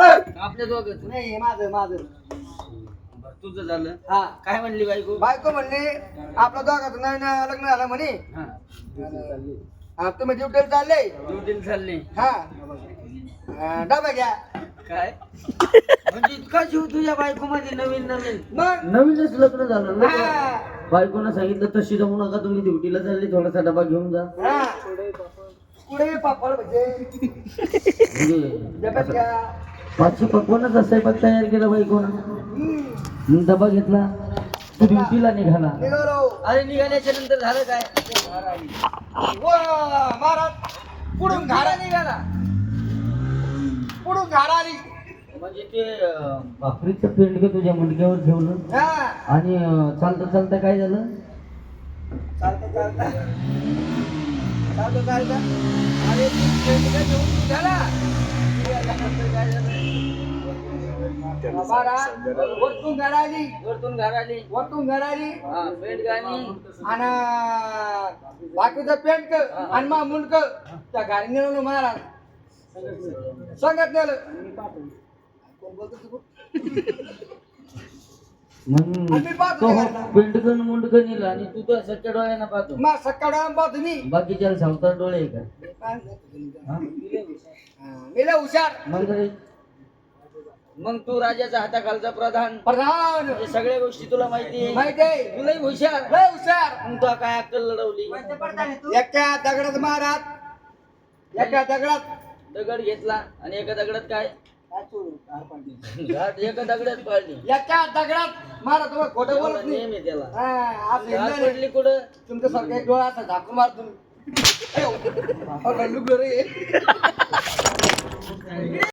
आपल्या दोघं नाही माझं तुझं झालं. हा काय म्हणली बायको? बायको म्हणले आपल्या दोघांचं नवीन लग्न झालं म्हणे. हा हा, तुम्ही ड्युटीला चालले. ड्युटीला चालली. हा डबा घ्या. काय म्हणजे इतका जीव तुझ्या बायको मध्ये नवीन मग नवीनच लग्न झालं ना. हा. बायकोनं सांगितलं तशी जाऊ नका तुम्ही ड्युटीला चालली, थोडासा डबा घेऊन जा. हा. पुढे पापड म्हणजे म्हणजे डब्यात घ्या. पाचशे पकवानच असं पण तयार केलं बायकोनं. हम्म. मग डबा घेतला, तू ड्युटीला निघाला. निघालो. अरे निघाल्याच्या नंतर झालं काय? वा महाराज पुढून घाडा निघाला. पुढून घाडा आली. म्हणजे ते भाकरीचं पेंडकं तुझ्या मुंडक्यावर ठेवलं हा आणि चालता चालता काय झालं? चालता अरे ती पेंडकं घेऊन निघाला. निघाल्यानंतर काय झालं? महाराज वरतून घाडा आली. वरतून घर आली. वरतून घाडा आली. हा पेंडकानी आणि बाकीचं पेंडक आणि मग मुंडक त्या गाडी नेलं महाराज. सांगत नेलं. आम्ही पाहतो ते घरला. पेंडकन मुंडकन नेलं आणि तू तर सच्च्या डोळ्यानं पाहतो. मग सकाळ पाहतो मी. बाकीच्या सावतार डोळे आहे का? हा? मी लय हुशार. मग तू राजाचा हाताखालचा प्रधान, प्रधान म्हणजे सगळ्या गोष्टी तुला माहिती आहे. माहिती आहे. तुलाही हुशार. लय हुशार. मग तू काय अक्कल लढवली? एका दगडात महाराज एका दगडात दगड घेतला आणि एका दगडात काय घाट एका दगडात पाडली. एका दगडात महाराज तुम्हाला खोटं बोलत नाही. नेहमी त्याला हा, असं घाट हिंडलं पडली नाही. कुठं? तुमच्यासारखा एक डोळा असा झाकून मार तुम्ही.